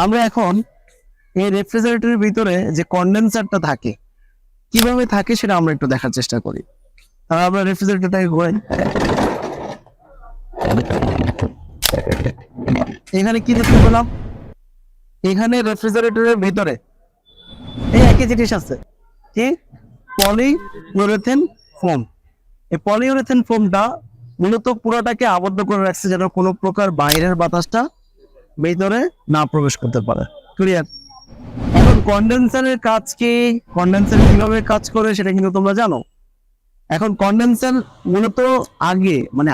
আমরা এখন এই রেফ্রিজারেটরের ভিতরে যে কন্ডেন্সারটা থাকে কিভাবে থাকে সেটা আমরা একটু দেখার চেষ্টা করি। আমরা রেফ্রিজারেটরটাকে ঘোরাই, এখানে কি দেখতে পেলাম, এখানে রেফ্রিজারেটরের ভিতরে এই একই জিনিস আছে, কি পলিইউরেথেন ফোম। এই পলিইউরেথেন ফোমটা মূলত পুরোটাকে আবদ্ধ করে রাখছে যেন কোনো প্রকার বাইরের বাতাসটা ভিতরে না প্রবেশ করতে পারে। ক্লিয়ার? এখন কন্ডেন্সারের কাজ কি, কন্ডেন্সার কিভাবে কাজ করে সেটা কিন্তু তোমরা জানো। এখন কন্ডেন্সার মূলত আগে মানে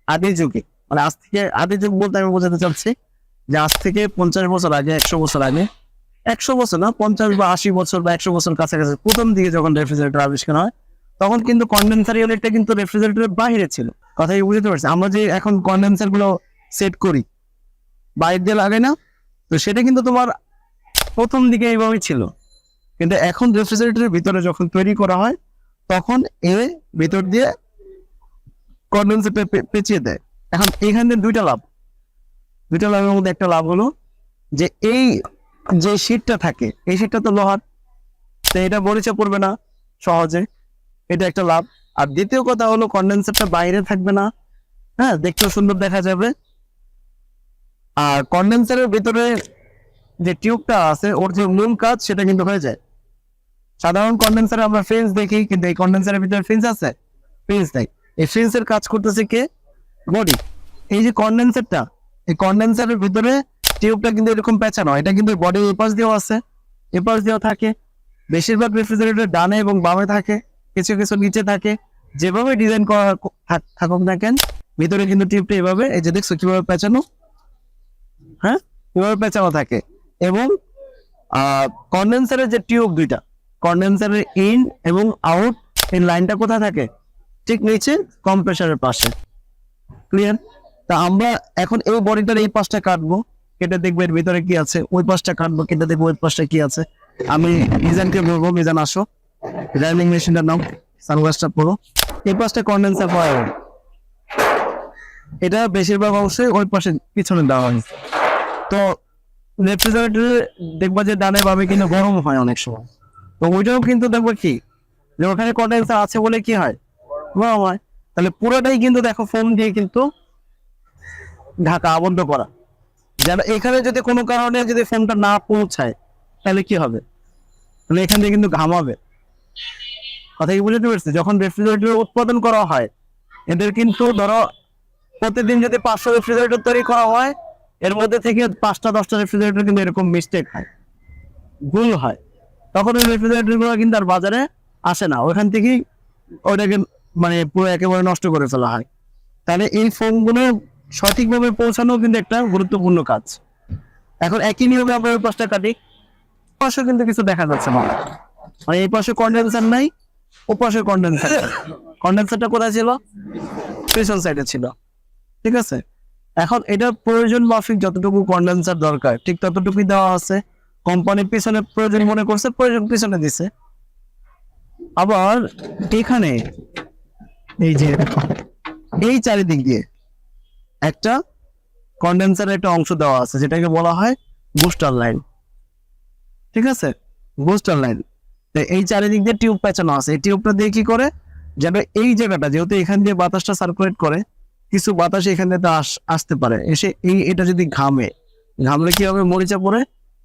আদি যুগে, মানে আজ থেকে আদি যুগ বলতে আমি বোঝাতে চাচ্ছি যে আজ থেকে 50 বছর আগে, 100 বছর আগে, 100 বছর না 50 বা 80 বছর বা 100 বছর কাছাকাছি প্রথম দিকে যখন রেফ্রিজারেটর আবিষ্কার হয় তখন কিন্তু কন্ডেন্সার ইউনিটটা কিন্তু রেফ্রিজারেটরের বাইরে ছিল। কথা কি বুঝতে পারছি? আমরা যে এখন কন্ডেন্সার গুলো সেট করি বাইরে দিয়ে লাগে না, তো সেটা কিন্তু তোমার প্রথম দিকে এইভাবেই ছিল, কিন্তু এখন রেফ্রিজারেটরের ভিতরে যখন তৈরি করা হয় তখন এর ভিতর দিয়ে কন্ডেন্সারটা পেঁচিয়ে দেয়। এখন এখানে দুইটা লাভের মধ্যে একটা লাভ হলো যে এই যে শীটটা থাকে এই শীটটা তো লোহার, তো এটা মরিচা পড়বে না সহজে, এটা একটা লাভ। আর দ্বিতীয় কথা হলো কন্ডেন্সারটা বাইরে থাকবে না, হ্যাঁ, দেখতেও সুন্দর দেখা যাবে। আর কন্ডেন্সারের ভিতরে যে টিউবটা আছে ওর যে মূল কাজ সেটা কিন্তু হয়ে যায়। সাধারণ কন্ডেন্সারে আমরা ফ্রিজ দেখি, কিন্তু এই কন্ডেন্সারের ভিতরে ফ্রিজ আছে? ফ্রিজ নাই। এই ফ্রিজের কাজ করতেছে কে? বডি। এই যে কন্ডেন্সারটা, এই কন্ডেন্সারের ভিতরে টিউবটা কিন্তু এরকম পেঁচানো, এটা কিন্তু বডির এপাশ দিয়েও আছে, এপাশ দিয়েও থাকে। বেশিরভাগ রেফ্রিজারেটর ডানে এবং বামে থাকে, কিছু কিছু নিচে থাকে। যেভাবে ডিজাইন করা থাকুক না কেন ভিতরে কিন্তু টিউবটা এভাবে, এই যে দেখছো কিভাবে পেঁচানো, হ্যাঁ, এভাবে পেঁচানো থাকে। এবং কন্ডেন্সারের যে টিউব দুইটা, কন্ডেন্সারের ইন এবং আউট, এই লাইনটা কোথায় থাকে? ঠিক নিচে কম্প্রেসারের পাশে। ক্লিয়ার? তা আমরা এখন এই বডিটার এই পাশটা কাটবো, কেটে দেখবো এর ভিতরে কি আছে, ওই পাশটা কাটবো, কেটে দেখবো ওই পাশটা কি আছে। আমি মিজানকে বলবো, মিজান আসো, ড্রাইভিং মেশিনটা নাও, সানগ্লাসটা পরো। এই পাশটা কন্ডেন্সার পাওয়া যাবে, এটা বেশিরভাগ অংশে ওই পাশে পিছনে দেওয়া হয়। তো রেফ্রিজারেটরে দেখবা যে ডানে বামে কিন্তু গরম হয় অনেক সময়, তো ওইটাও কিন্তু দেখবো কি যে ওখানে কন্ডেন্সার আছে বলে কি হয়, গরম হয়। তাহলে পুরোটাই কিন্তু দেখো ফোম দিয়ে কিন্তু ঢাকা, আবদ্ধ করা, যেন এখানে যদি কোনো কারণে যদি ফোমটা না পৌঁছায় তাহলে কি হবে? তাহলে এখান থেকে কিন্তু ঘামাবে। কথা কি বুঝতে পারছি? যখন রেফ্রিজারেটর উৎপাদন করা হয় এদের কিন্তু ধরো প্রতিদিন যদি 500 রেফ্রিজারেটর তৈরি করা হয়, এর মধ্যে থেকে 5টা 10টা রেফ্রিজারেটর কিন্তু এরকম মিস্টেক হয়, ভুল হয়। তখন ওই রেফ্রিজারেটর গুলো কিন্তু আর বাজারে আসে না, ওইখান থেকেই ওটাকে মানে পুরো একেবারে নষ্ট করে ফেলা হয়। তাহলে এই ফোম গুলো সঠিকভাবে পৌঁছানো কিন্তু একটা গুরুত্বপূর্ণ কাজ। এখন একই নিয়মে আমরা ওই পাশটা কাটি, পাশে কিন্তু কিছু দেখা যাচ্ছে না, মানে এই পাশে কন্ডেন্সার নাই, ও পাশে কন্ডেন্সার। কন্ডেন্সারটা কোথায় ছিল? পিছন সাইডে ছিল, ঠিক আছে। এখন এটার প্রয়োজন মাফিক যতটুকু কন্ডেন্সার দরকার ঠিক ততটুকুই দেওয়া আছে। কোম্পানি পিছনে প্রয়োজন মনে করছে, প্রয়োজন পিছনে দিছে। আবার এখানে এই যে এই চারিদিক দিয়ে একটা কন্ডেন্সারের একটা অংশ দেওয়া আছে যেটাকে বলা হয় বুস্টার লাইন, ঠিক আছে, বুস্টার লাইন। এই চারিদিক দিয়ে টিউব পেঁচানো আছে, এই টিউবটা দিয়ে কি করে, যেন এই জায়গাটা যেহেতু এখান দিয়ে বাতাসটা সার্কুলেট করে, কিছু বাতাস এখান দিয়ে আসতে পারে, এসে এটা যদি ঘামলে কি হবে? মরিচা পরে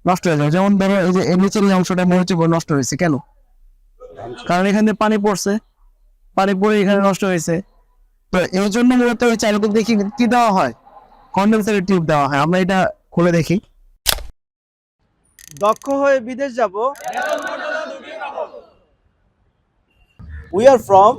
নষ্ট হয়ে যাবে। যেমন ধরো এই যে এর নিচের অংশটা মরিচা পরে নষ্ট হয়েছে কেন? কারণ এখান দিয়ে পানি পড়ছে, পানি পড়ে এখানে নষ্ট হয়েছে। তো এই জন্য মূলত ওই চারিদিক দেখি কি দেওয়া হয়? কন্ডেন্সারের টিউব দেওয়া হয়। আমরা এটা খুলে দেখি। দক্ষ হয়ে বিদেশ যাব। We are from